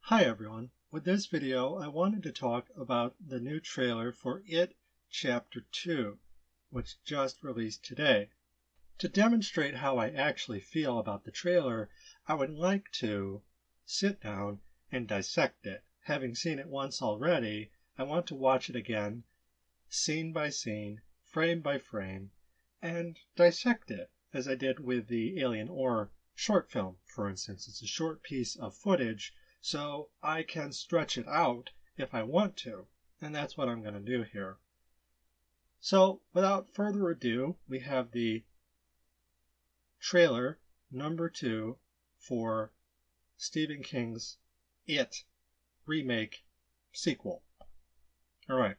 Hi everyone, with this video I wanted to talk about the new trailer for It Chapter 2, which just released today. To demonstrate how I actually feel about the trailer, I would like to sit down and dissect it. Having seen it once already, I want to watch it again, scene by scene, frame by frame, and dissect it, as I did with the Alien Ore short film, for instance. It's a short piece of footage, so I can stretch it out if I want to, and that's what I'm going to do here. So, without further ado, we have the trailer number 2 for Stephen King's It remake sequel. All right.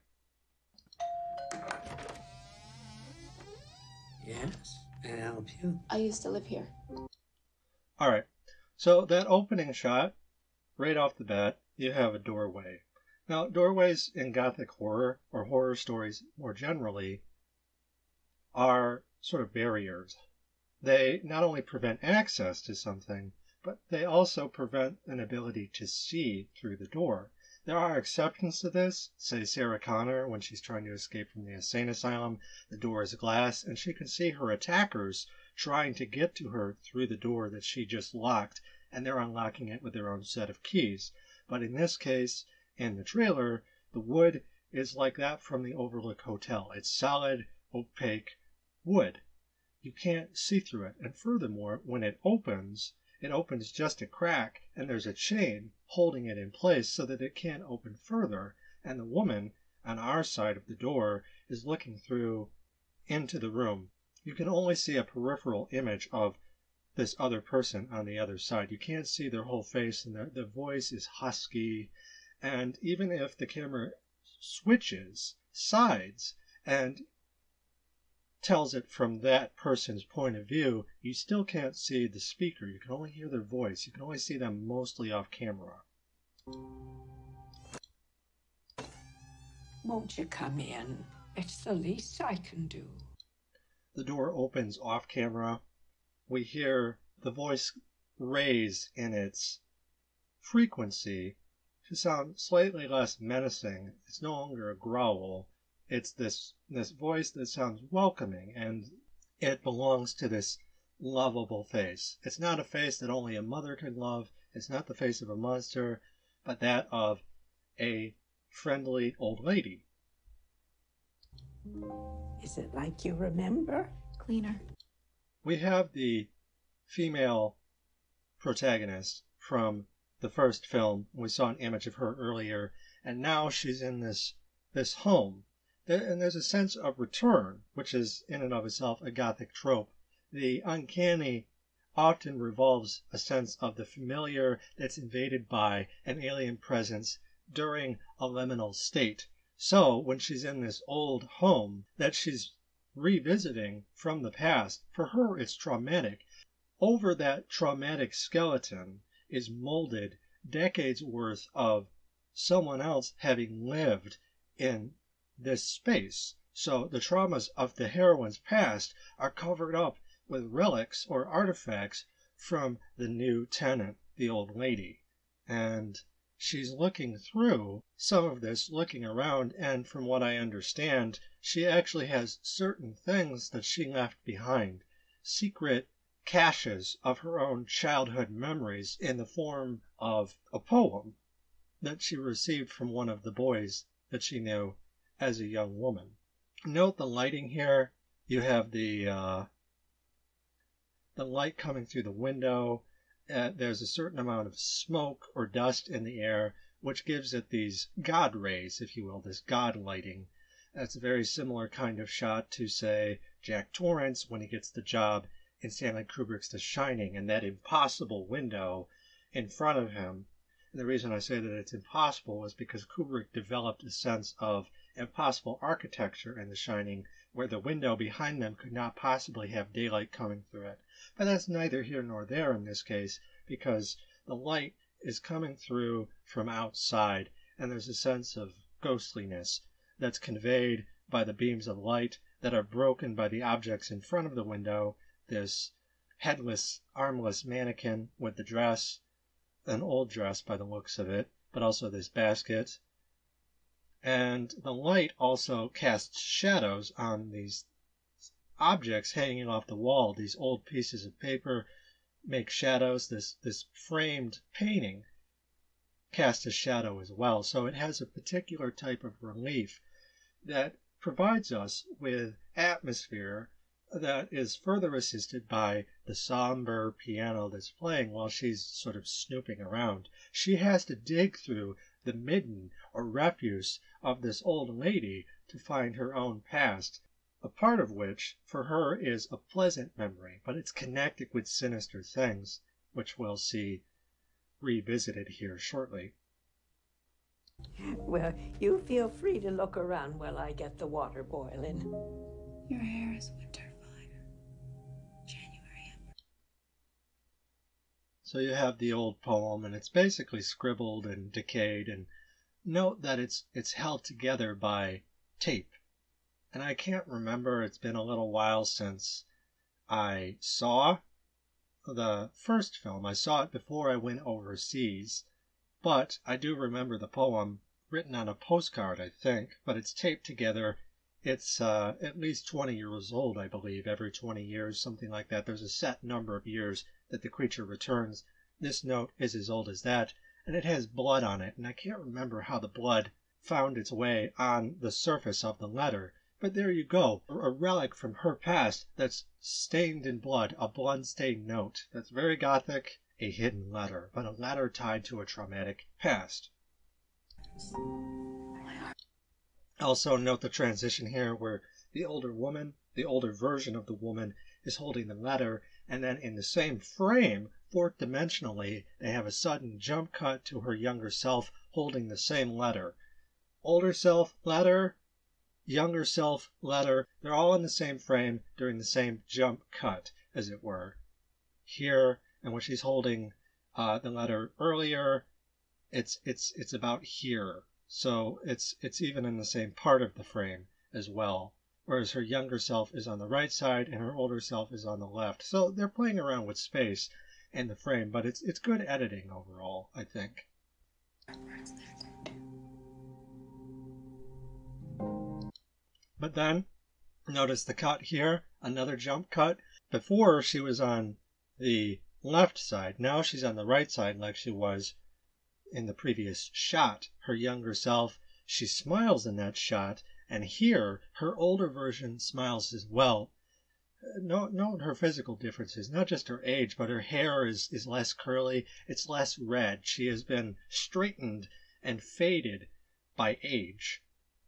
Yes, can I help you? I used to live here. All right. So that opening shot, right off the bat, you have a doorway. Now, doorways in Gothic horror, or horror stories more generally, are sort of barriers. They not only prevent access to something, but they also prevent an ability to see through the door. There are exceptions to this. Say Sarah Connor, when she's trying to escape from the insane asylum, the door is glass, and she can see her attackers trying to get to her through the door that she just locked, and they're unlocking it with their own set of keys. But in this case, in the trailer, the wood is like that from the Overlook Hotel. It's solid, opaque wood. You can't see through it. And furthermore, when it opens just a crack, and there's a chain holding it in place so that it can't open further. And the woman on our side of the door is looking through into the room. You can only see a peripheral image of this other person on the other side. You can't see their whole face, and the voice is husky. And even if the camera switches sides and tells it from that person's point of view, you still can't see the speaker. You can only hear their voice. You can only see them mostly off camera. Won't you come in? It's the least I can do. The door opens off camera. We hear the voice raise in its frequency to sound slightly less menacing. It's no longer a growl. It's this voice that sounds welcoming, and it belongs to this lovable face. It's not a face that only a mother can love. It's not the face of a monster, but that of a friendly old lady. Is it like you remember? Cleaner. We have the female protagonist from the first film. We saw an image of her earlier, and now she's in this home. And there's a sense of return, which is in and of itself a Gothic trope. The uncanny often revolves a sense of the familiar that's invaded by an alien presence during a liminal state. So when she's in this old home that she's revisiting from the past, for her it's traumatic. Over that traumatic skeleton is molded decades worth of someone else having lived in this space. So the traumas of the heroine's past are covered up with relics or artifacts from the new tenant, the old lady. And she's looking through some of this, looking around, and from what I understand, she actually has certain things that she left behind, secret caches of her own childhood memories in the form of a poem that she received from one of the boys that she knew as a young woman. Note the lighting here. You have the light coming through the window. There's a certain amount of smoke or dust in the air, which gives it these God rays, if you will, this God lighting. That's a very similar kind of shot to, say, Jack Torrance when he gets the job in Stanley Kubrick's The Shining, and that impossible window in front of him. And the reason I say that it's impossible is because Kubrick developed a sense of impossible architecture in The Shining, where the window behind them could not possibly have daylight coming through it. But that's neither here nor there in this case, because the light is coming through from outside, and there's a sense of ghostliness that's conveyed by the beams of light that are broken by the objects in front of the window, this headless, armless mannequin with the dress, an old dress by the looks of it, but also this basket. And the light also casts shadows on these objects hanging off the wall. These old pieces of paper make shadows. This framed painting casts a shadow as well. So it has a particular type of relief that provides us with atmosphere that is further assisted by the somber piano that's playing while she's sort of snooping around. She has to dig through the midden or refuse of this old lady to find her own past, a part of which for her is a pleasant memory, but it's connected with sinister things, which we'll see revisited here shortly. Well, you feel free to look around while I get the water boiling. Your hair is winter fire. January. So you have the old poem, and it's basically scribbled and decayed, and note that it's held together by tape. And I can't remember, it's been a little while since I saw the first film. I saw it before I went overseas, but I do remember the poem written on a postcard, I think, but it's taped together. It's at least 20 years old, I believe, every 20 years, something like that. There's a set number of years that the creature returns. This note is as old as that, and it has blood on it, and I can't remember how the blood found its way on the surface of the letter. But there you go, a relic from her past that's stained in blood, a blood-stained note. That's very Gothic, a hidden letter, but a letter tied to a traumatic past. Also note the transition here where the older woman, the older version of the woman, is holding the letter, and then in the same frame, fourth dimensionally, they have a sudden jump cut to her younger self holding the same letter. Older self, letter, younger self, letter. They're all in the same frame during the same jump cut, as it were. Here, and when she's holding the letter earlier, it's about here. So it's even in the same part of the frame as well. Whereas her younger self is on the right side and her older self is on the left. So they're playing around with space in the frame, but it's good editing overall, I think. But then, notice the cut here, another jump cut. Before she was on the left side, now she's on the right side like she was in the previous shot. Her younger self, she smiles in that shot, and here her older version smiles as well. Note her physical differences, not just her age, but her hair is less curly, it's less red. She has been straightened and faded by age.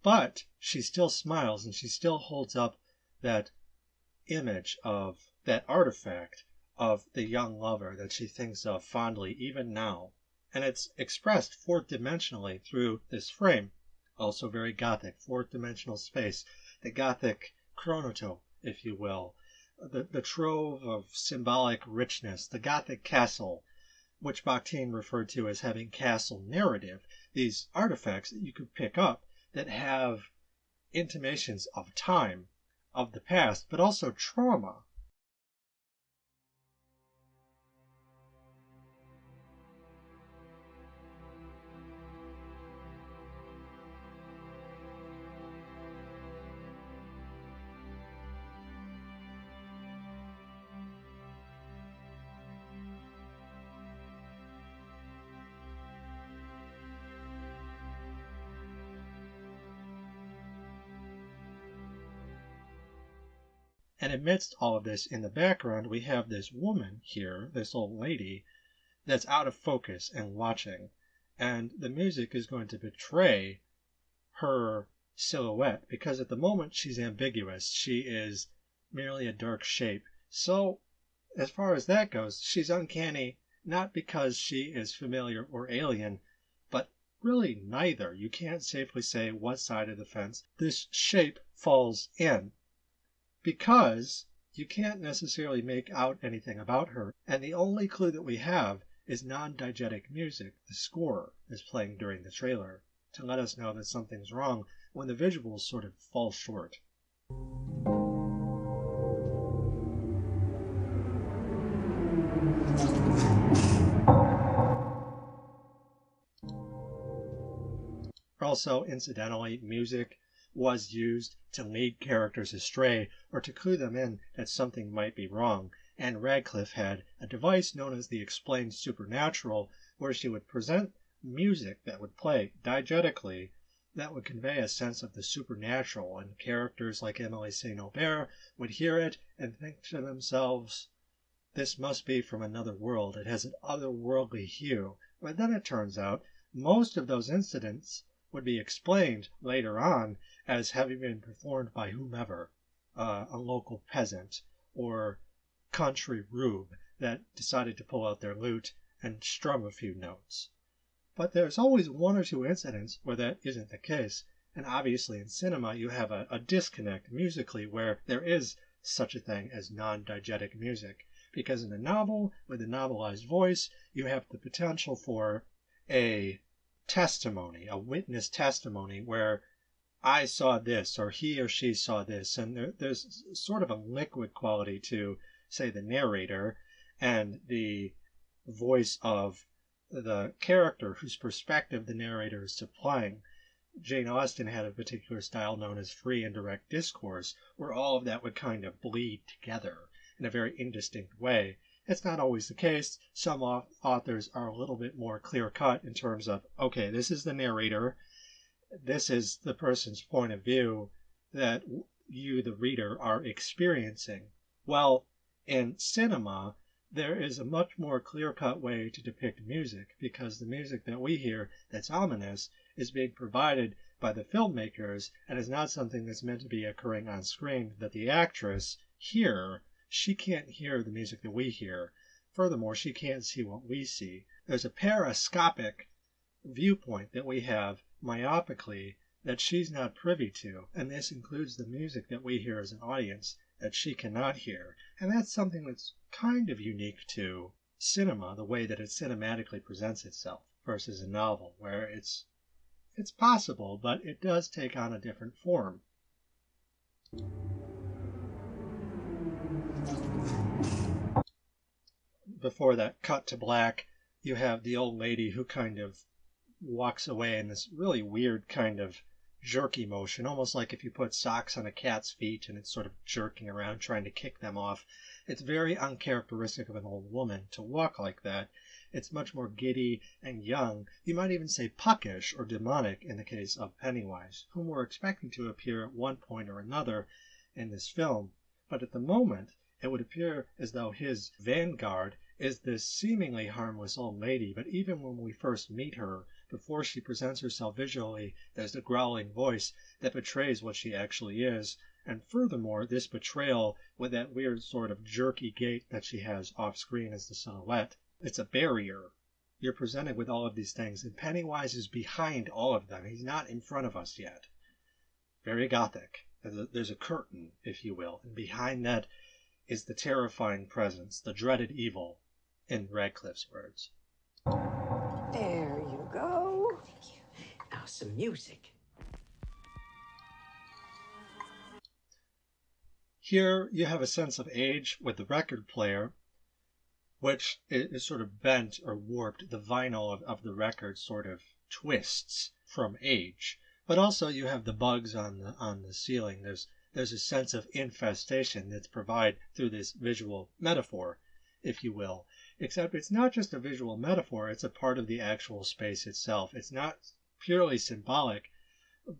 But she still smiles and she still holds up that image of that artifact of the young lover that she thinks of fondly even now. And it's expressed fourth dimensionally through this frame. Also very Gothic, fourth dimensional space. The Gothic chronotope, if you will. The trove of symbolic richness. The Gothic castle, which Bakhtin referred to as having castle narrative. These artifacts that you could pick up that have intimations of time, of the past, but also trauma. And amidst all of this, in the background, we have this woman here, this old lady, that's out of focus and watching. And the music is going to betray her silhouette, because at the moment she's ambiguous. She is merely a dark shape. So, as far as that goes, she's uncanny, not because she is familiar or alien, but really neither. You can't safely say what side of the fence this shape falls in, because you can't necessarily make out anything about her, and the only clue that we have is non-diegetic music. The score is playing during the trailer to let us know that something's wrong when the visuals sort of fall short. Also, incidentally, music was used to lead characters astray or to clue them in that something might be wrong. And Radcliffe had a device known as the Explained Supernatural, where she would present music that would play diegetically that would convey a sense of the supernatural, and characters like Emily St. Aubert would hear it and think to themselves, this must be from another world, it has an otherworldly hue. But then it turns out most of those incidents would be explained later on as having been performed by whomever, a local peasant or country rube that decided to pull out their lute and strum a few notes. But there's always one or two incidents where that isn't the case, and obviously in cinema you have a disconnect musically where there is such a thing as non-diegetic music, because in a novel with a novelized voice you have the potential for a testimony, a witness testimony where I saw this or he or she saw this, and there's sort of a liquid quality to, say, the narrator and the voice of the character whose perspective the narrator is supplying. Jane Austen had a particular style known as free and direct discourse, where all of that would kind of bleed together in a very indistinct way. It's not always the case. Some authors are a little bit more clear-cut in terms of, okay, this is the narrator, this is the person's point of view that you, the reader, are experiencing. Well, in cinema, there is a much more clear-cut way to depict music, because the music that we hear that's ominous is being provided by the filmmakers and is not something that's meant to be occurring on screen, that the actress here, she can't hear the music that we hear. Furthermore, she can't see what we see. There's a periscopic viewpoint that we have myopically that she's not privy to, and this includes the music that we hear as an audience that she cannot hear. And that's something that's kind of unique to cinema, the way that it cinematically presents itself, versus a novel, where it's possible, but it does take on a different form. Before that cut to black, you have the old lady who kind of walks away in this really weird kind of jerky motion, almost like if you put socks on a cat's feet and it's sort of jerking around trying to kick them off. It's very uncharacteristic of an old woman to walk like that. It's much more giddy and young. You might even say puckish or demonic in the case of Pennywise, whom we're expecting to appear at one point or another in this film. But at the moment, it would appear as though his vanguard is this seemingly harmless old lady, but even when we first meet her, before she presents herself visually, there's a growling voice that betrays what she actually is. And furthermore, this betrayal with that weird sort of jerky gait that she has off screen as the silhouette, it's a barrier. You're presented with all of these things, and Pennywise is behind all of them. He's not in front of us yet. Very Gothic. There's a curtain, if you will, and behind that is the terrifying presence, the dreaded evil, in Radcliffe's words. There you go. Thank you. Now some music. Here you have a sense of age with the record player, which is sort of bent or warped. The vinyl of the record sort of twists from age. But also you have the bugs on the ceiling. There's a sense of infestation that's provided through this visual metaphor, if you will. Except it's not just a visual metaphor, it's a part of the actual space itself. It's not purely symbolic,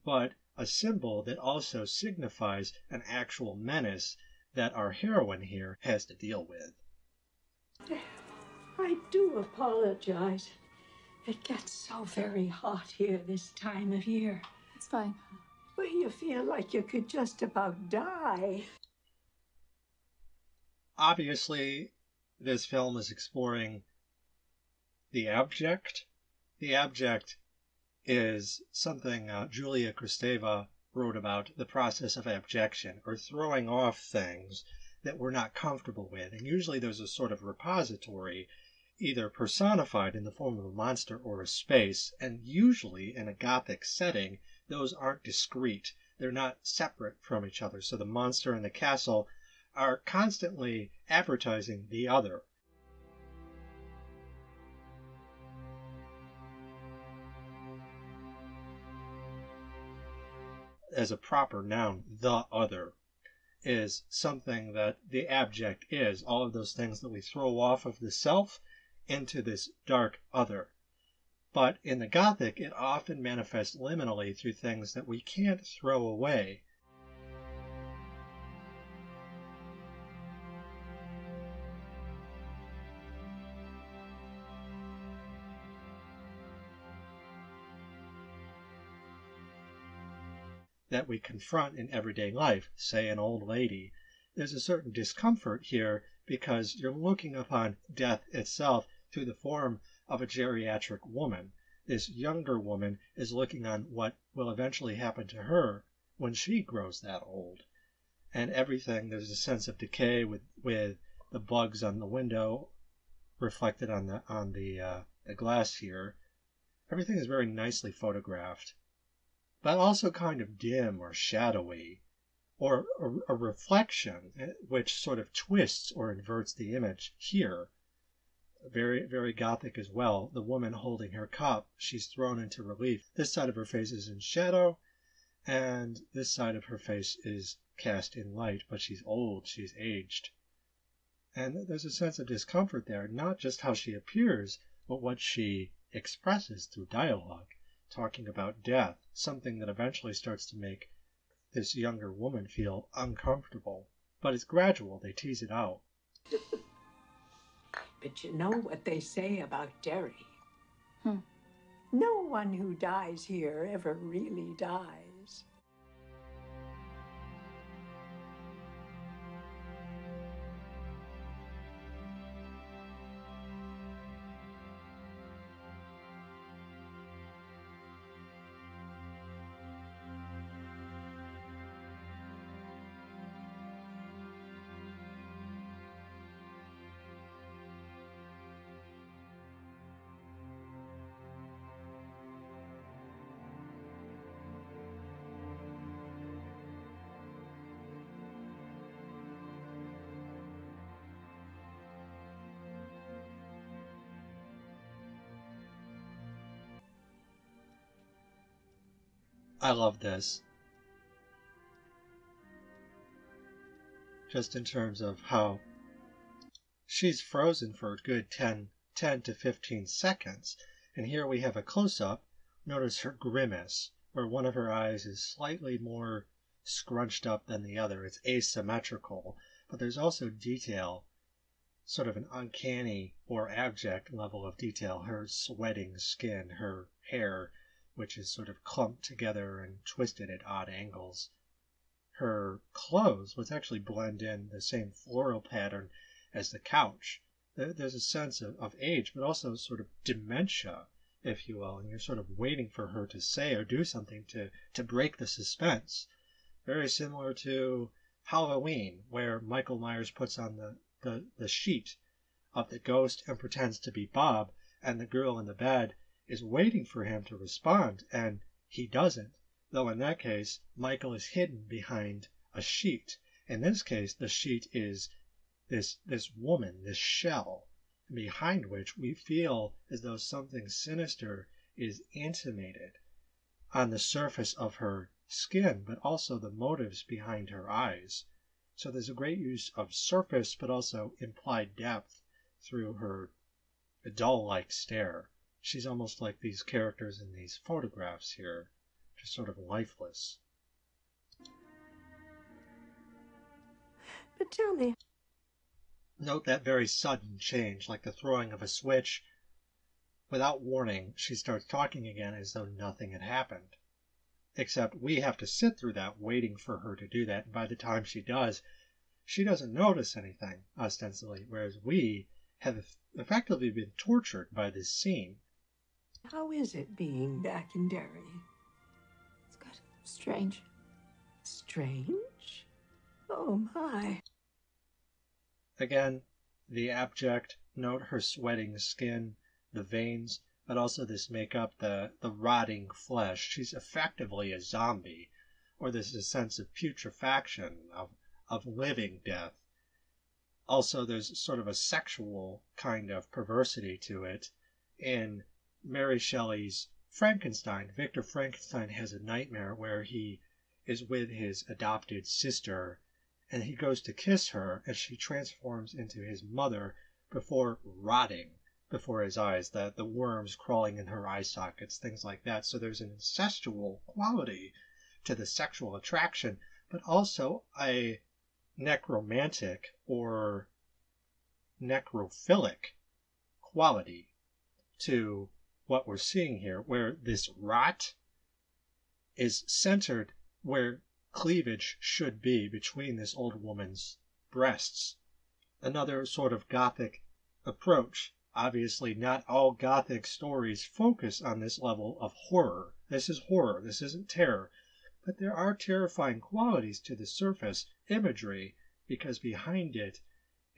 but a symbol that also signifies an actual menace that our heroine here has to deal with. I do apologize. It gets so very hot here this time of year. It's fine. Well, you feel like you could just about die. Obviously, this film is exploring the abject. The abject is something Julia Kristeva wrote about, the process of abjection, or throwing off things that we're not comfortable with. And usually there's a sort of repository, either personified in the form of a monster or a space, and usually in a Gothic setting, those aren't discrete. They're not separate from each other. So the monster and the castle are constantly advertising the other. as a proper noun, the other, is something that the abject is, all of those things that we throw off of the self into this dark other. But in the Gothic, it often manifests liminally through things that we can't throw away. That we confront in everyday life, say an old lady. There's a certain discomfort here because you're looking upon death itself through the form of a geriatric woman. This younger woman is looking on what will eventually happen to her when she grows that old. And everything, there's a sense of decay with the bugs on the window reflected on the glass here. Everything is very nicely photographed, but also kind of dim or shadowy, or a reflection which sort of twists or inverts the image here. Very, very Gothic as well. The woman holding her cup, she's thrown into relief. This side of her face is in shadow, and this side of her face is cast in light, but she's old, she's aged. And there's a sense of discomfort there, not just how she appears, but what she expresses through dialogue, talking about death, something that eventually starts to make this younger woman feel uncomfortable. But it's gradual, they tease it out. But you know what they say about Derry? No one who dies here ever really dies. I love this. Just in terms of how she's frozen for a good 10 to 15 seconds. And here we have a close-up. Notice her grimace, where one of her eyes is slightly more scrunched up than the other. It's asymmetrical, but there's also detail, sort of an uncanny or abject level of detail. Her sweating skin, her hair, which is sort of clumped together and twisted at odd angles. Her clothes, which actually blend in the same floral pattern as the couch. There's a sense of age, but also sort of dementia, if you will, and you're sort of waiting for her to say or do something to break the suspense. Very similar to Halloween, where Michael Myers puts on the sheet of the ghost and pretends to be Bob, and the girl in the bed is waiting for him to respond, and he doesn't. Though in that case, Michael is hidden behind a sheet. In this case, the sheet is this woman, this shell, behind which we feel as though something sinister is intimated on the surface of her skin, but also the motives behind her eyes. So there's a great use of surface, but also implied depth through her doll-like stare. She's almost like these characters in these photographs here, just sort of lifeless. But tell me, Note that very sudden change, like the throwing of a switch. Without warning, she starts talking again as though nothing had happened. Except we have to sit through that, waiting for her to do that, and by the time she does, she doesn't notice anything, ostensibly, whereas we have effectively been tortured by this scene. how is it being back in Derry? It's good. Strange. Strange? Oh my. Again, the abject, note her sweating skin, the veins, but also this makeup, the rotting flesh. She's effectively a zombie, or there's a sense of putrefaction, of living death. Also, there's sort of a sexual kind of perversity to it. In Mary Shelley's Frankenstein, Victor Frankenstein has a nightmare where he is with his adopted sister, and he goes to kiss her, and she transforms into his mother before rotting before his eyes, the worms crawling in her eye sockets, things like that. So there's an incestual quality to the sexual attraction, but also a necromantic or necrophilic quality to what we're seeing here, where this rot is centered where cleavage should be between this old woman's breasts. Another sort of Gothic approach. Obviously, not all Gothic stories focus on this level of horror. This is horror, this isn't terror. But there are terrifying qualities to the surface imagery, because behind it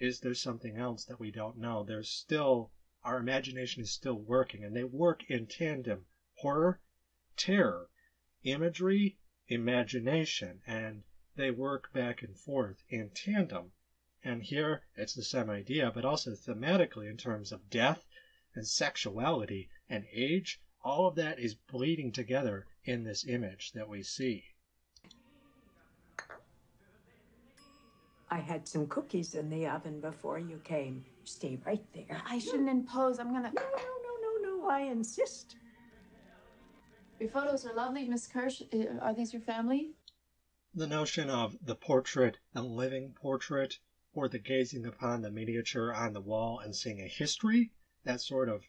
there's something else that we don't know. There's still, our imagination is still working, and they work in tandem. Horror, terror, imagery, imagination, and they work back and forth in tandem. And here it's the same idea, but also thematically in terms of death and sexuality and age. All of that is bleeding together in this image that we see. I had some cookies in the oven before you came. Stay right there. I shouldn't impose. I'm gonna... No, I insist. Your photos are lovely, Miss Kirsch. Are these your family? The notion of the portrait and living portrait, or the gazing upon the miniature on the wall and seeing a history, that sort of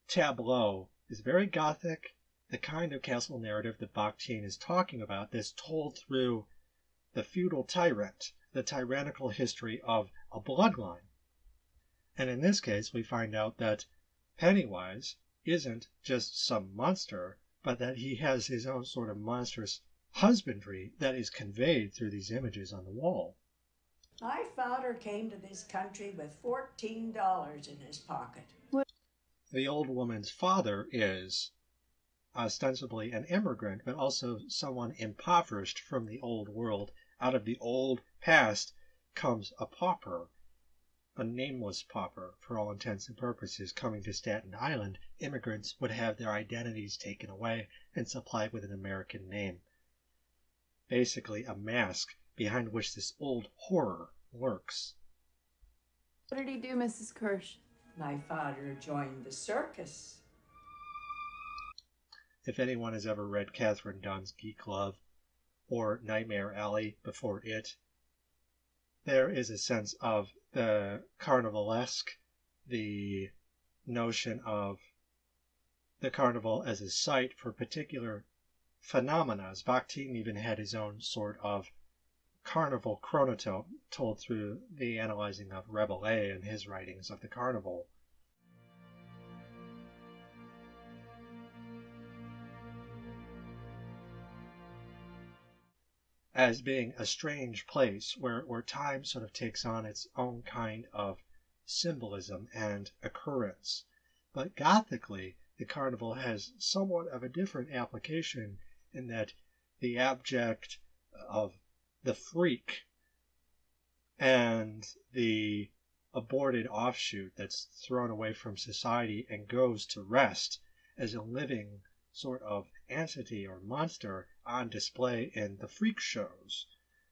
tableau is very Gothic, the kind of castle narrative that Bakhtin is talking about, that's told through the feudal tyrant, the tyrannical history of a bloodline. And in this case, we find out that Pennywise isn't just some monster, but that he has his own sort of monstrous husbandry that is conveyed through these images on the wall. My father came to this country with $14 in his pocket. The old woman's father is ostensibly an immigrant, but also someone impoverished from the old world. Out of the old past comes a pauper, a nameless pauper for all intents and purposes, coming to Staten Island. Immigrants would have their identities taken away and supplied with an American name. Basically a mask behind which this old horror lurks. What did he do, Mrs. Kirsch? My father joined the circus. If anyone has ever read Catherine Dunn's Geek Love or Nightmare Alley before it, there is a sense of the carnivalesque, the notion of the carnival as a site for particular phenomena. Bakhtin even had his own sort of carnival chronotope told through the analyzing of Rabelais and his writings of the carnival. As being a strange place where time sort of takes on its own kind of symbolism and occurrence. But Gothically, the carnival has somewhat of a different application in that the abject of the freak and the aborted offshoot that's thrown away from society and goes to rest as a living sort of entity or monster on display in the freak shows.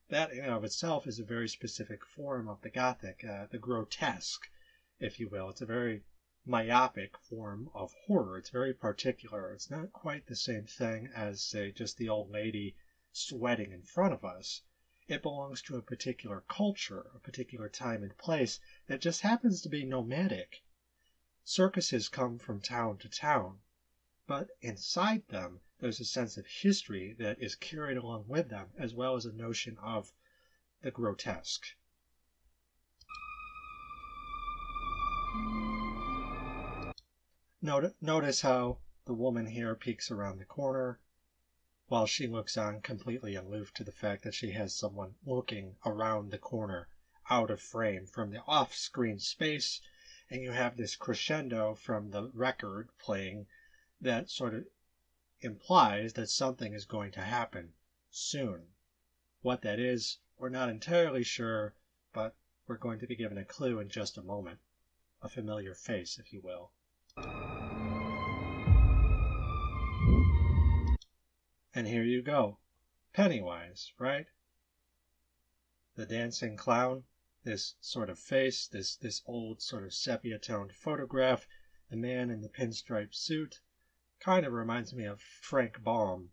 That in and of itself is a very specific form of the Gothic, the grotesque, if you will. It's a very myopic form of horror. It's very particular. It's not quite the same thing as, say, just the old lady sweating in front of us. It belongs to a particular culture, a particular time and place that just happens to be nomadic. Circuses come from town to town, but inside them there's a sense of history that is carried along with them, as well as a notion of the grotesque. Notice how the woman here peeks around the corner, while she looks on completely aloof to the fact that she has someone looking around the corner, out of frame from the off-screen space, and you have this crescendo from the record playing that sort of implies that something is going to happen soon. What that is, we're not entirely sure, but we're going to be given a clue in just a moment. A familiar face, if you will. And here you go. Pennywise, right? The dancing clown, this sort of face, this old sort of sepia-toned photograph, the man in the pinstripe suit, kind of reminds me of Frank Baum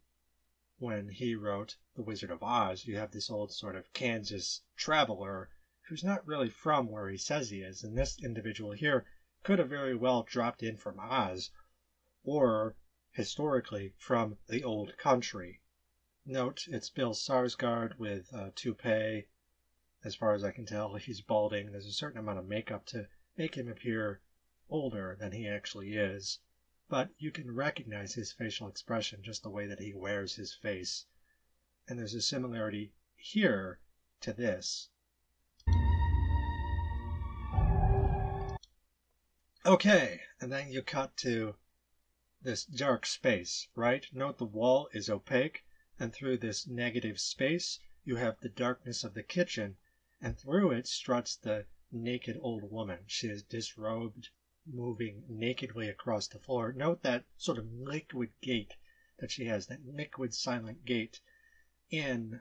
when he wrote The Wizard of Oz. You have this old sort of Kansas traveler who's not really from where he says he is, and this individual here could have very well dropped in from Oz, or historically from the old country. Note, it's Bill Skarsgård with a toupee. As far as I can tell, he's balding. There's a certain amount of makeup to make him appear older than he actually is, but you can recognize his facial expression just the way that he wears his face. And there's a similarity here to this. Okay, and then you cut to this dark space, right? Note the wall is opaque, and through this negative space, you have the darkness of the kitchen, and through it struts the naked old woman. She is disrobed, moving nakedly across the floor. Note that sort of liquid gait that she has, that liquid silent gait. In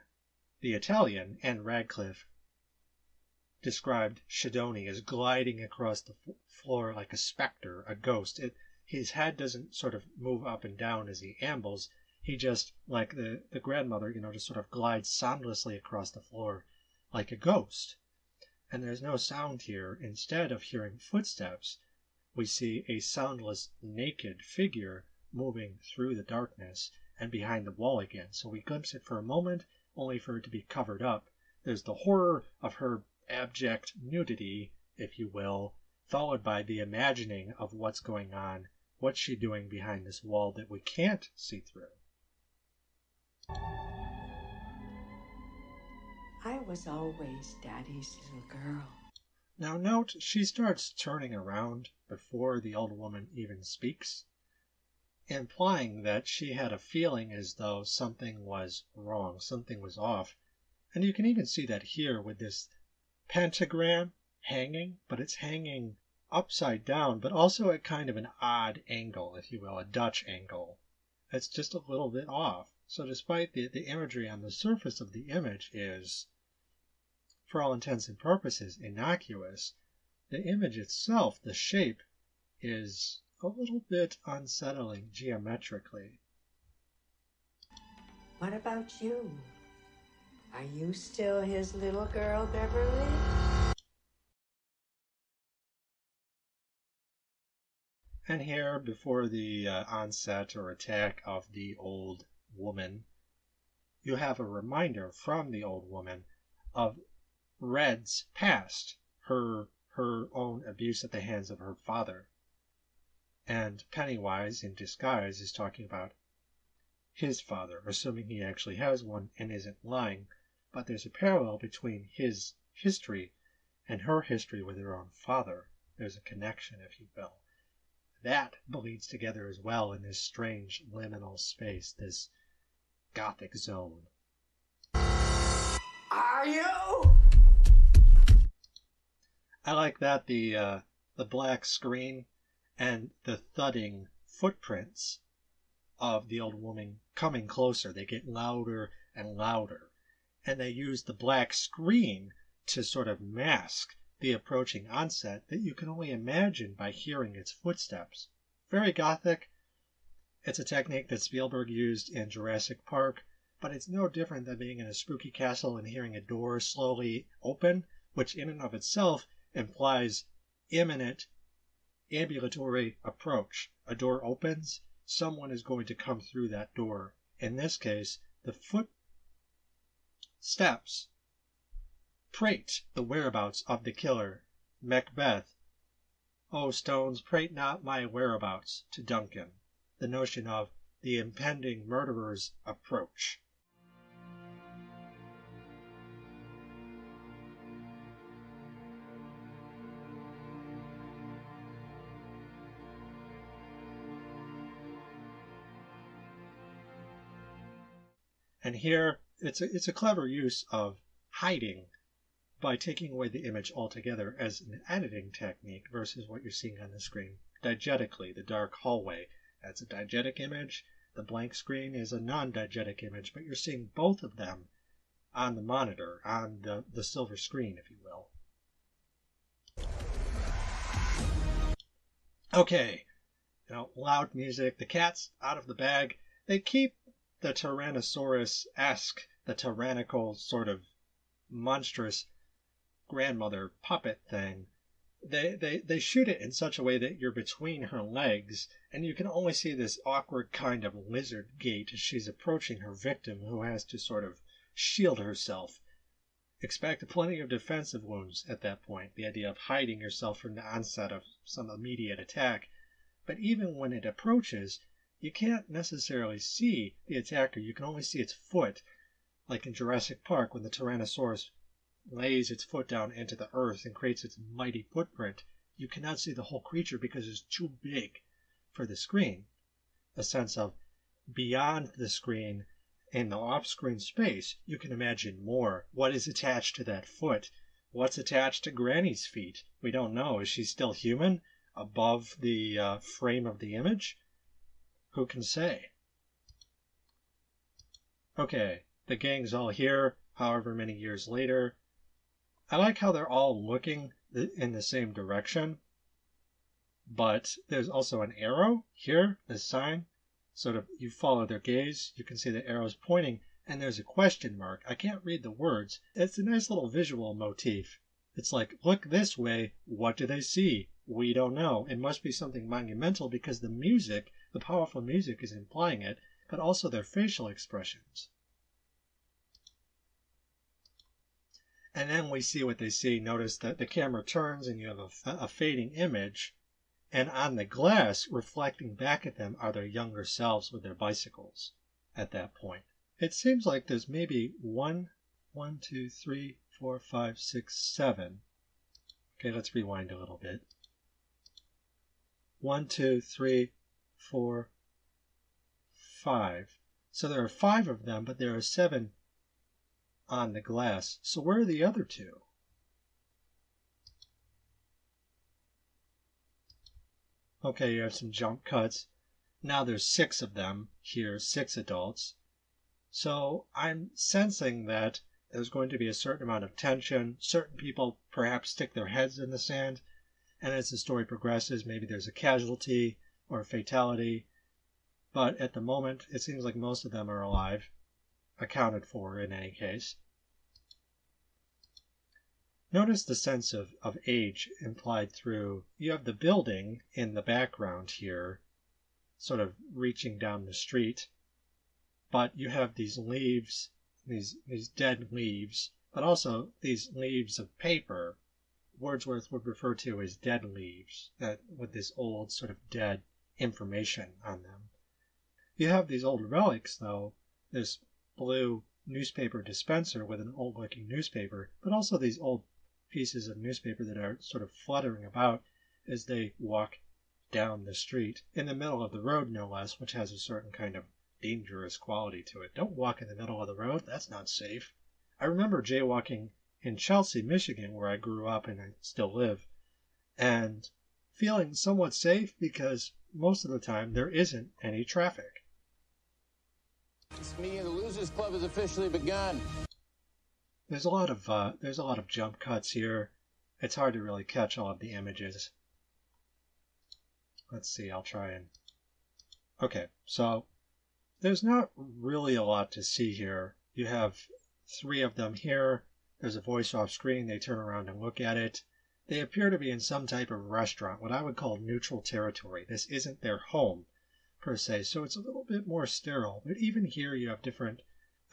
The Italian, Anne Radcliffe described Schedoni as gliding across the floor like a specter, a ghost. His head doesn't sort of move up and down as he ambles. He just, like the grandmother, just sort of glides soundlessly across the floor like a ghost. And there's no sound here. Instead of hearing footsteps, we see a soundless, naked figure moving through the darkness and behind the wall again. So we glimpse it for a moment, only for it to be covered up. There's the horror of her abject nudity, if you will, followed by the imagining of what's going on, what's she doing behind this wall that we can't see through. I was always Daddy's little girl. Now note, she starts turning around before the old woman even speaks, implying that she had a feeling as though something was wrong, something was off. And you can even see that here with this pentagram hanging, but it's hanging upside down, but also at kind of an odd angle, if you will, a Dutch angle. It's just a little bit off. So despite the imagery on the surface of the image is, for all intents and purposes, innocuous, the image itself, the shape, is a little bit unsettling geometrically. What about you? Are you still his little girl, Beverly? And here, before the onset or attack of the old woman, you have a reminder from the old woman of Red's past, her own abuse at the hands of her father. And Pennywise, in disguise, is talking about his father, assuming he actually has one and isn't lying. But there's a parallel between his history and her history with her own father. There's a connection, if you will. That bleeds together as well in this strange liminal space, this Gothic zone. Are you? I like that the black screen and the thudding footprints of the old woman coming closer. They get louder and louder. And they use the black screen to sort of mask the approaching onset that you can only imagine by hearing its footsteps. Very Gothic. It's a technique that Spielberg used in Jurassic Park, but it's no different than being in a spooky castle and hearing a door slowly open, which in and of itself implies imminent ambulatory approach. A door opens, someone is going to come through that door. In this case, the footsteps prate the whereabouts of the killer. Macbeth, "O stones, prate not my whereabouts," to Duncan. The notion of the impending murderer's approach. And here, it's a clever use of hiding by taking away the image altogether as an editing technique versus what you're seeing on the screen. Diegetically, the dark hallway, that's a diegetic image. The blank screen is a non-diegetic image, but you're seeing both of them on the monitor, on the silver screen, if you will. Okay, loud music, the cat's out of the bag. They keep the Tyrannosaurus-esque, the tyrannical sort of monstrous grandmother puppet thing. They shoot it in such a way that you're between her legs, and you can only see this awkward kind of lizard gait as she's approaching her victim, who has to sort of shield herself. Expect plenty of defensive wounds at that point, the idea of hiding yourself from the onset of some immediate attack. But even when it approaches, you can't necessarily see the attacker. You can only see its foot, like in Jurassic Park when the Tyrannosaurus lays its foot down into the earth and creates its mighty footprint. You cannot see the whole creature because it's too big for the screen. A sense of beyond the screen, in the off-screen space, you can imagine more. What is attached to that foot? What's attached to Granny's feet? We don't know. Is she still human above the frame of the image? Who can say? Okay, the gang's all here, however many years later. I like how they're all looking in the same direction, but there's also an arrow here, this sign. Sort of, you follow their gaze, you can see the arrows pointing, and there's a question mark. I can't read the words. It's a nice little visual motif. It's like, look this way, what do they see? We don't know. It must be something monumental because the music, the powerful music is implying it, but also their facial expressions. And then we see what they see. Notice that the camera turns and you have a fading image. And on the glass, reflecting back at them, are their younger selves with their bicycles at that point. It seems like there's maybe 1, 2, 3, 4, 5, 6, 7. Okay, let's rewind a little bit. 1, 2, 3, 4, 5. So there are 5 of them, but there are 7 on the glass. So where are the other 2? Okay, you have some jump cuts. Now there's 6 of them here, 6 adults. So I'm sensing that there's going to be a certain amount of tension. Certain people perhaps stick their heads in the sand. And as the story progresses, maybe there's a casualty or a fatality. But at the moment, it seems like most of them are alive, accounted for in any case. Notice the sense of age implied through, you have the building in the background here, sort of reaching down the street, but you have these leaves, these dead leaves, but also these leaves of paper. Wordsworth would refer to as dead leaves, that with this old sort of dead information on them. You have these old relics, though, this blue newspaper dispenser with an old-looking newspaper, but also these old pieces of newspaper that are sort of fluttering about as they walk down the street, in the middle of the road no less, which has a certain kind of dangerous quality to it. Don't walk in the middle of the road, that's not safe. I remember jaywalking in Chelsea, Michigan, where I grew up and I still live, and feeling somewhat safe because most of the time there isn't any traffic. It's me and the Losers Club has officially begun. There's a lot of jump cuts here. It's hard to really catch all of the images. Let's see, I'll try and... Okay, so there's not really a lot to see here. You have 3 of them here. There's a voice off screen. They turn around and look at it. They appear to be in some type of restaurant, what I would call neutral territory. This isn't their home, per se, so it's a little bit more sterile. But even here you have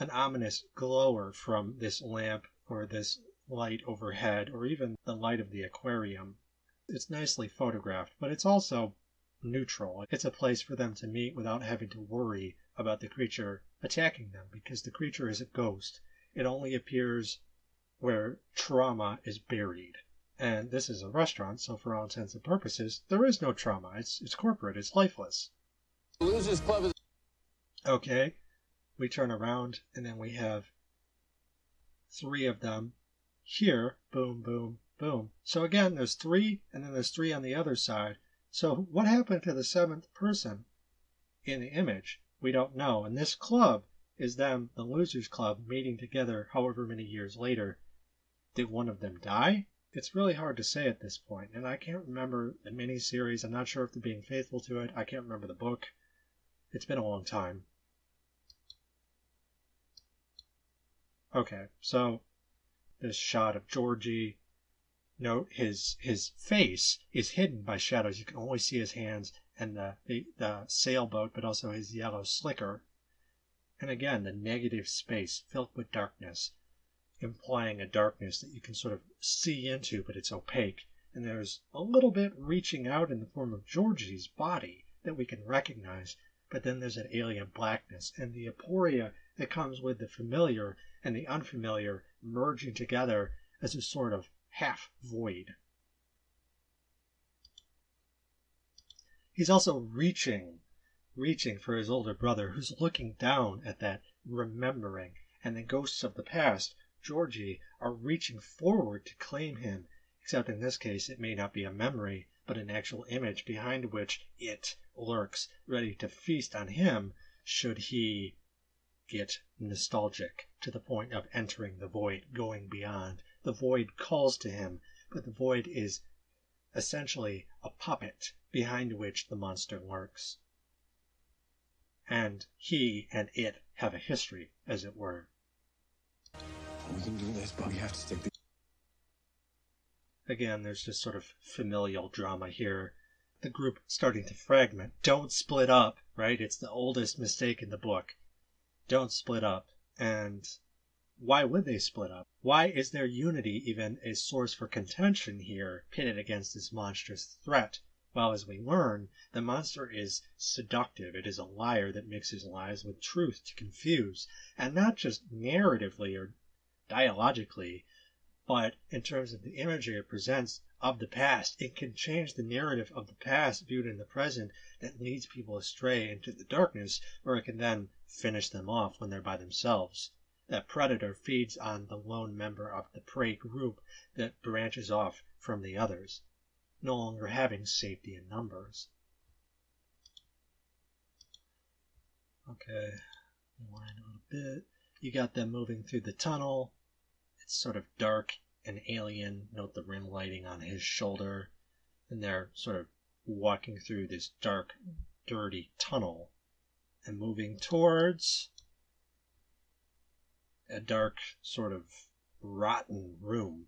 an ominous glower from this lamp or this light overhead, or even the light of the aquarium. It's nicely photographed, but it's also neutral. It's a place for them to meet without having to worry about the creature attacking them, because the creature is a ghost. It only appears where trauma is buried. And this is a restaurant, so for all intents and purposes, there is no trauma. It's corporate. It's lifeless. Losers Club is... Okay, we turn around, and then we have 3 of them here. Boom, boom, boom. So again, there's 3, and then there's 3 on the other side. So what happened to the 7th person in the image? We don't know. And this club is them, the Losers Club, meeting together however many years later. Did one of them die? It's really hard to say at this point, and I can't remember the miniseries. I'm not sure if they're being faithful to it. I can't remember the book. It's been a long time. Okay, so this shot of Georgie. Note his face is hidden by shadows. You can only see his hands and the sailboat, but also his yellow slicker. And again, the negative space filled with darkness, implying a darkness that you can sort of see into, but it's opaque. And there's a little bit reaching out in the form of Georgie's body that we can recognize, but then there's an alien blackness and the aporia that comes with the familiar and the unfamiliar merging together as a sort of half void. He's also reaching for his older brother, who's looking down at that remembering, and the ghosts of the past, Georgie, are reaching forward to claim him, except in this case it may not be a memory, but an actual image behind which it lurks, ready to feast on him should he get nostalgic to the point of entering the void, going beyond. The void calls to him, but the void is essentially a puppet behind which the monster lurks. And he and it have a history, as it were. We can do this, but we have to stick together. Again, there's just sort of familial drama here. The group starting to fragment. Don't split up, right? It's the oldest mistake in the book. Don't split up. And why would they split up? Why is their unity even a source for contention here, pitted against this monstrous threat? Well, as we learn, the monster is seductive. It is a liar that mixes lies with truth to confuse, and not just narratively or dialogically, but in terms of the imagery it presents of the past. It can change the narrative of the past viewed in the present that leads people astray into the darkness, or it can then finish them off when they're by themselves. That predator feeds on the lone member of the prey group that branches off from the others, no longer having safety in numbers. Okay, rewind a little bit. You got them moving through the tunnel. It's sort of dark and alien. Note the rim lighting on his shoulder. And they're sort of walking through this dark, dirty tunnel and moving towards a dark, sort of rotten room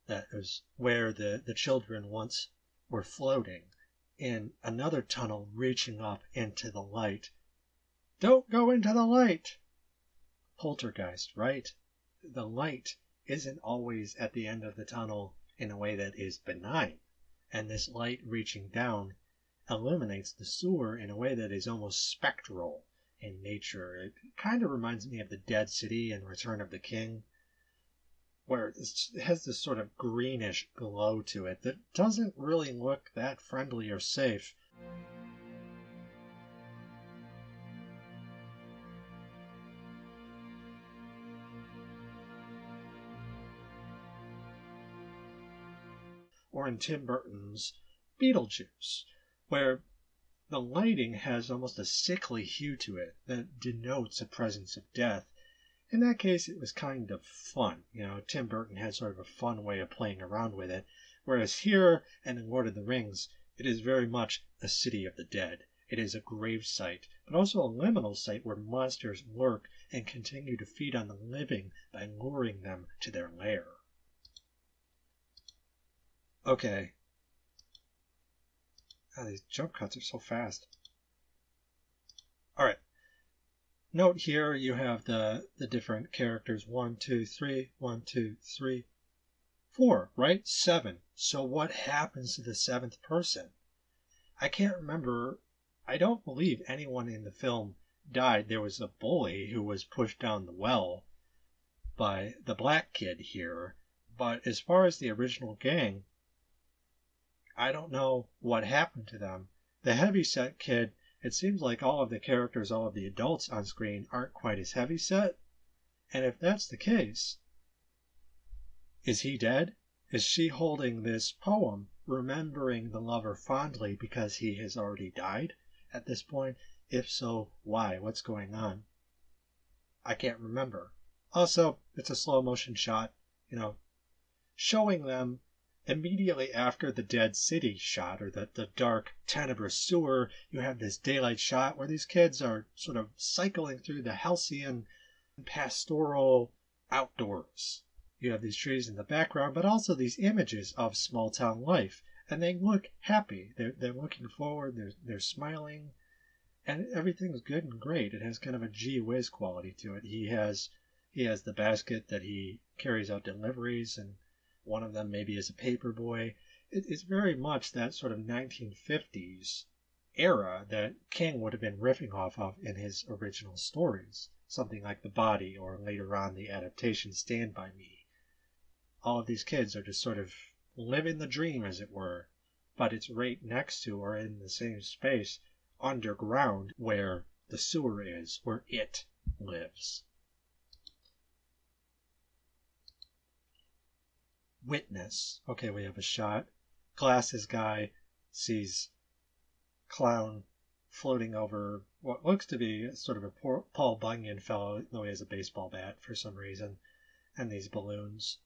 that is where the children once were floating in another tunnel reaching up into the light. Don't go into the light! Poltergeist, right? The light isn't always at the end of the tunnel in a way that is benign, and this light reaching down illuminates the sewer in a way that is almost spectral in nature. It kind of reminds me of the Dead City in Return of the King, where it has this sort of greenish glow to it that doesn't really look that friendly or safe. Or in Tim Burton's Beetlejuice, where the lighting has almost a sickly hue to it that denotes a presence of death. In that case, it was kind of fun. Tim Burton had sort of a fun way of playing around with it, whereas here and in Lord of the Rings, it is very much a city of the dead. It is a grave site, but also a liminal site where monsters lurk and continue to feed on the living by luring them to their lair. Okay. These jump cuts are so fast. Alright. Note here you have the different characters. 1, 2, 3, 1, 2, 3, 4, right? 7. So what happens to the 7th person? I can't remember. I don't believe anyone in the film died. There was a bully who was pushed down the well by the black kid here. But as far as the original gang, I don't know what happened to them. The heavyset kid, it seems like all of the characters, all of the adults on screen aren't quite as heavyset. And if that's the case, is he dead? Is she holding this poem, remembering the lover fondly because he has already died at this point? If so, why? What's going on? I can't remember. Also, it's a slow motion shot, showing them immediately after the dead city shot, or the dark, tenebrous sewer. You have this daylight shot where these kids are sort of cycling through the halcyon, pastoral outdoors. You have these trees in the background, but also these images of small town life, and they look happy. They're looking forward. They're smiling, and everything's good and great. It has kind of a gee whiz quality to it. He has the basket that he carries out deliveries, and one of them maybe is a paper boy. It's very much that sort of 1950s era that King would have been riffing off of in his original stories. Something like The Body, or later on the adaptation Stand By Me. All of these kids are just sort of living the dream, as it were, but it's right next to, or in the same space, underground, where the sewer is, where it lives. Witness. Okay, we have a shot. Glasses guy sees clown floating over what looks to be sort of a Paul Bunyan fellow, though he has a baseball bat for some reason, and these balloons.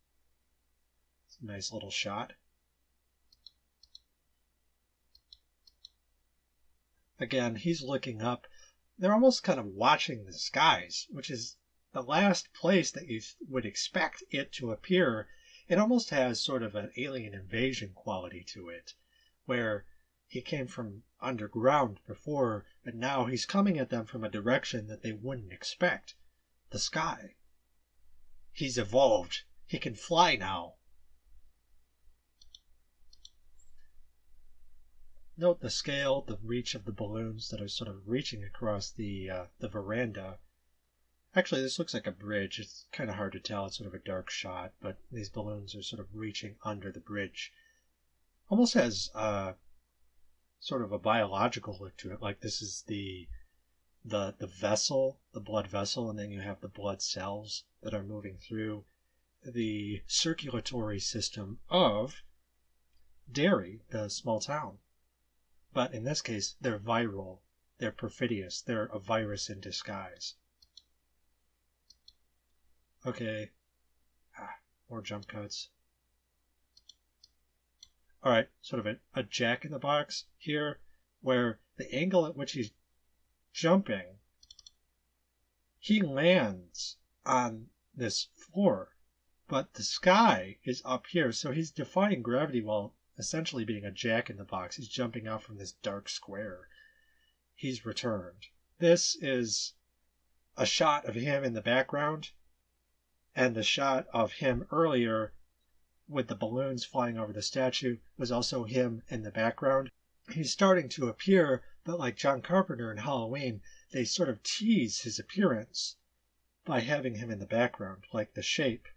It's a nice little shot. Again, he's looking up. They're almost kind of watching the skies, which is the last place that you would expect it to appear. It almost has sort of an alien invasion quality to it, where he came from underground before, but now he's coming at them from a direction that they wouldn't expect. The sky. He's evolved. He can fly now. Note the scale, the reach of the balloons that are sort of reaching across the veranda. Actually, this looks like a bridge. It's kind of hard to tell. It's sort of a dark shot, but these balloons are sort of reaching under the bridge. Almost has sort of a biological look to it, like this is the vessel, the blood vessel, and then you have the blood cells that are moving through the circulatory system of Derry, the small town. But in this case, they're viral, they're perfidious, they're a virus in disguise. Okay, more jump cuts. Alright, sort of a jack-in-the-box here, where the angle at which he's jumping, he lands on this floor, but the sky is up here, so he's defying gravity while essentially being a jack-in-the-box. He's jumping out from this dark square. He's returned. This is a shot of him in the background, and the shot of him earlier with the balloons flying over the statue was also him in the background. He's starting to appear, but like John Carpenter in Halloween, they sort of tease his appearance by having him in the background, like The Shape.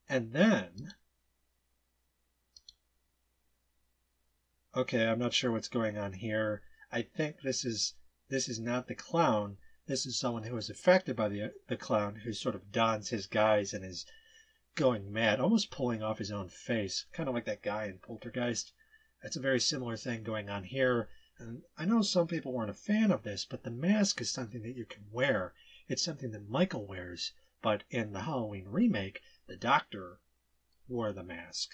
And then, okay, I'm not sure what's going on here. I think this is not the clown. This is someone who was affected by the clown, who sort of dons his guise and is going mad, almost pulling off his own face, kind of like that guy in Poltergeist. It's a very similar thing going on here. And I know some people weren't a fan of this, but the mask is something that you can wear. It's something that Michael wears. But in the Halloween remake, the Doctor wore the mask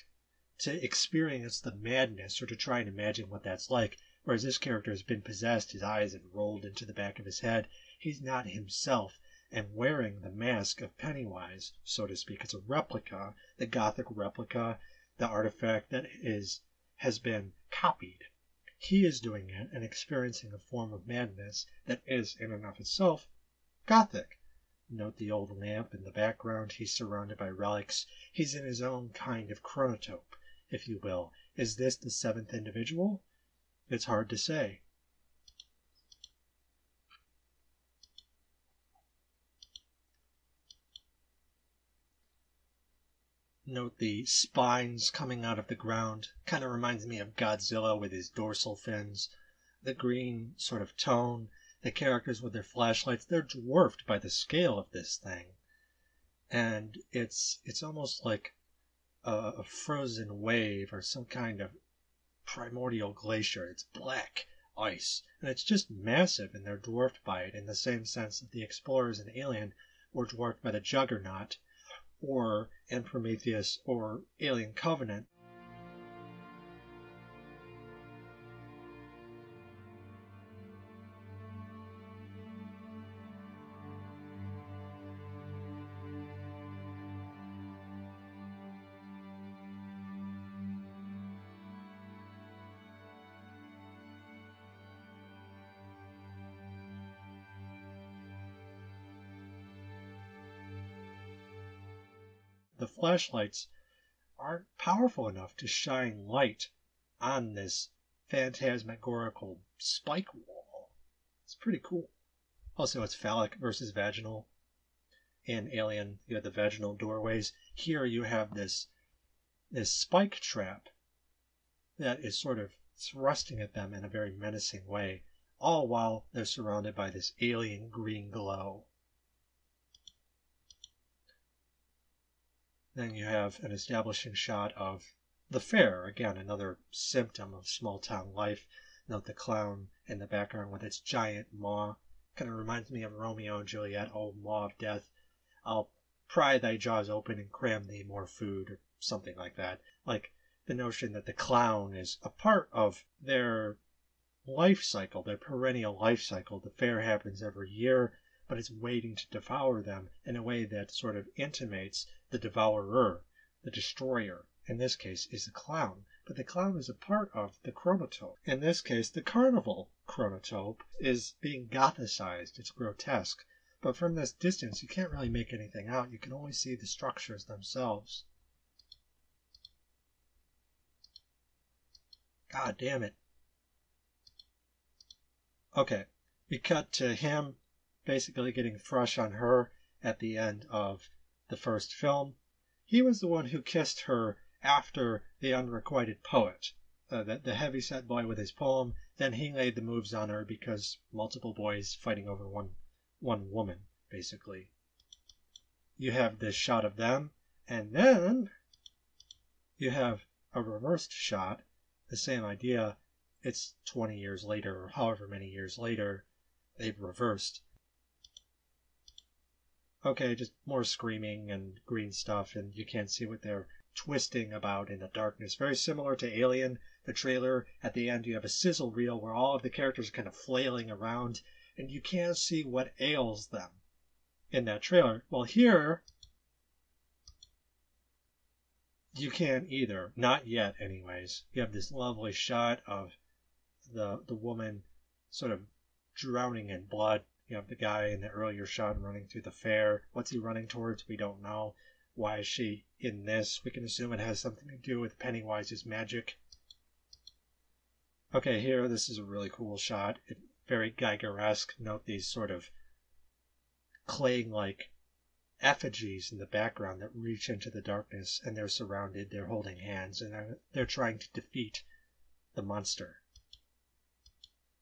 to experience the madness, or to try and imagine what that's like. Whereas this character has been possessed, his eyes have rolled into the back of his head. He's not himself, and wearing the mask of Pennywise, so to speak. It's a replica, the Gothic replica, the artifact that has been copied. He is doing it and experiencing a form of madness that is, in and of itself, Gothic. Note the old lamp in the background. He's surrounded by relics. He's in his own kind of chronotope, if you will. Is this the seventh individual? It's hard to say. Note the spines coming out of the ground. Kind of reminds me of Godzilla with his dorsal fins. The green sort of tone. the characters with their flashlights, they're dwarfed by the scale of this thing. And it's almost like a frozen wave or some kind of primordial glacier. It's black ice, and it's just massive, and they're dwarfed by it in the same sense that the explorers in Alien were dwarfed by the Juggernaut, or in Prometheus, or Alien Covenant. The flashlights aren't powerful enough to shine light on this phantasmagorical spike wall. It's pretty cool. Also, it's phallic versus vaginal. In Alien, you have the vaginal doorways. Here you have this spike trap that is sort of thrusting at them in a very menacing way, all while they're surrounded by this alien green glow. Then you have an establishing shot of the fair. Again, another symptom of small-town life. Note the clown in the background with its giant maw. Kind of reminds me of Romeo and Juliet, oh, maw of death. I'll pry thy jaws open and cram thee more food, or something like that. Like the notion that the clown is a part of their life cycle, their perennial life cycle. The fair happens every year, but it's waiting to devour them in a way that sort of intimates the devourer, the destroyer. In this case, is the clown. But the clown is a part of the chronotope. In this case, the carnival chronotope is being gothicized. It's grotesque. But from this distance, you can't really make anything out. You can only see the structures themselves. God damn it. Okay, we cut to him basically getting thrush on her at the end of the first film. He was the one who kissed her after the unrequited poet, the heavyset boy with his poem. Then he laid the moves on her because multiple boys fighting over one woman, basically. You have this shot of them, and then you have a reversed shot, the same idea. It's 20 years later, or however many years later, they've reversed. Okay, just more screaming and green stuff, and you can't see what they're twisting about in the darkness. Very similar to Alien, the trailer. At the end, you have a sizzle reel where all of the characters are kind of flailing around, and you can't see what ails them in that trailer. Well, here, you can't either. Not yet, anyways. You have this lovely shot of the woman sort of drowning in blood. You have the guy in the earlier shot running through the fair. What's he running towards? We don't know. Why is she in this? We can assume it has something to do with Pennywise's magic. Okay, here, this is a really cool shot. Very Geiger-esque. Note these sort of clay-like effigies in the background that reach into the darkness, and they're surrounded, they're holding hands, and they're trying to defeat the monster.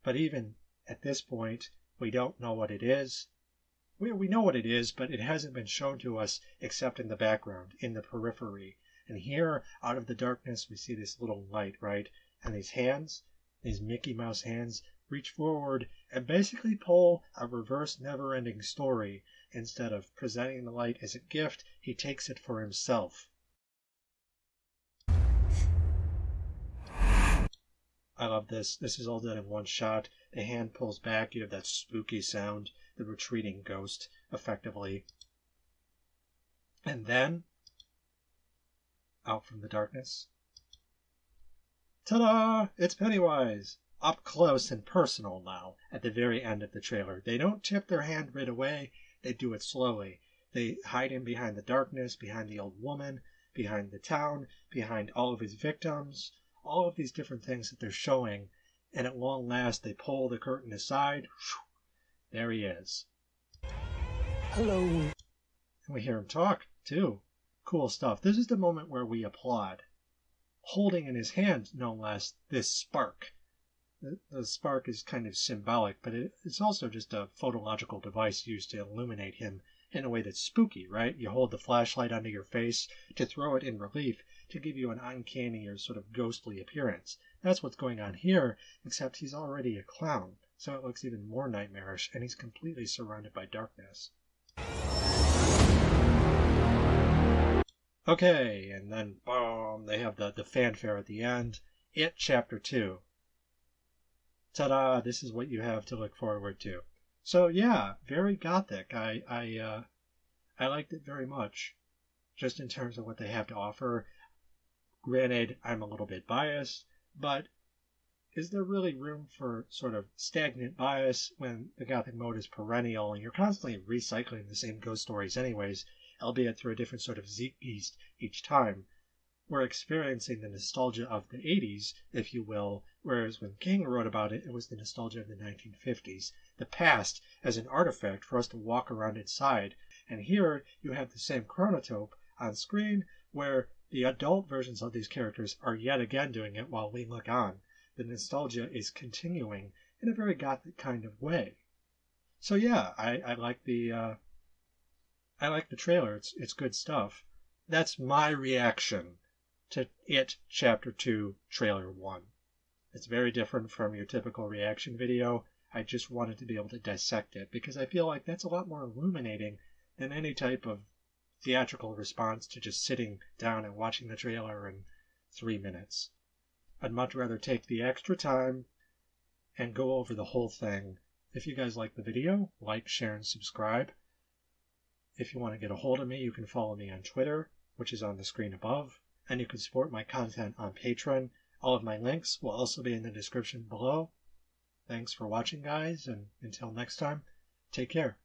But even at this point, we don't know what it is. We know what it is, but it hasn't been shown to us except in the background, in the periphery. And here, out of the darkness, we see this little light, right? And these hands, these Mickey Mouse hands, reach forward and basically pull a reverse never-ending story. Instead of presenting the light as a gift, he takes it for himself. I love this. This is all done in one shot. The hand pulls back. You have that spooky sound, the retreating ghost, effectively. And then, out from the darkness, ta-da! It's Pennywise! Up close and personal now, at the very end of the trailer. They don't tip their hand right away. They do it slowly. They hide him behind the darkness, behind the old woman, behind the town, behind all of his victims, all of these different things that they're showing, and at long last they pull the curtain aside. There he is. Hello. And we hear him talk, too. Cool stuff. This is the moment where we applaud. Holding in his hand, no less, this spark. The spark is kind of symbolic, but it's also just a photological device used to illuminate him in a way that's spooky, right? You hold the flashlight under your face to throw it in relief to give you an uncanny or sort of ghostly appearance. That's what's going on here, except he's already a clown, so it looks even more nightmarish, and he's completely surrounded by darkness. Okay, and then boom, they have the fanfare at the end. It Chapter 2. Ta-da, this is what you have to look forward to. So yeah, very gothic. I liked it very much, just in terms of what they have to offer. Granted, I'm a little bit biased, but is there really room for sort of stagnant bias when the gothic mode is perennial and you're constantly recycling the same ghost stories anyways, albeit through a different sort of zeitgeist each time? We're experiencing the nostalgia of the 80s, if you will, whereas when King wrote about it, it was the nostalgia of the 1950s, the past as an artifact for us to walk around inside. And here you have the same chronotope on screen, where the adult versions of these characters are yet again doing it while we look on. The nostalgia is continuing in a very gothic kind of way. So yeah, I like the trailer. It's good stuff. That's my reaction to It Chapter 2 Trailer 1. It's very different from your typical reaction video. I just wanted to be able to dissect it because I feel like that's a lot more illuminating than any type of theatrical response to just sitting down and watching the trailer in 3 minutes. I'd much rather take the extra time and go over the whole thing. If you guys like the video, like, share, and subscribe. If you want to get a hold of me, you can follow me on Twitter, which is on the screen above, and you can support my content on Patreon. All of my links will also be in the description below. Thanks for watching, guys, and until next time, take care.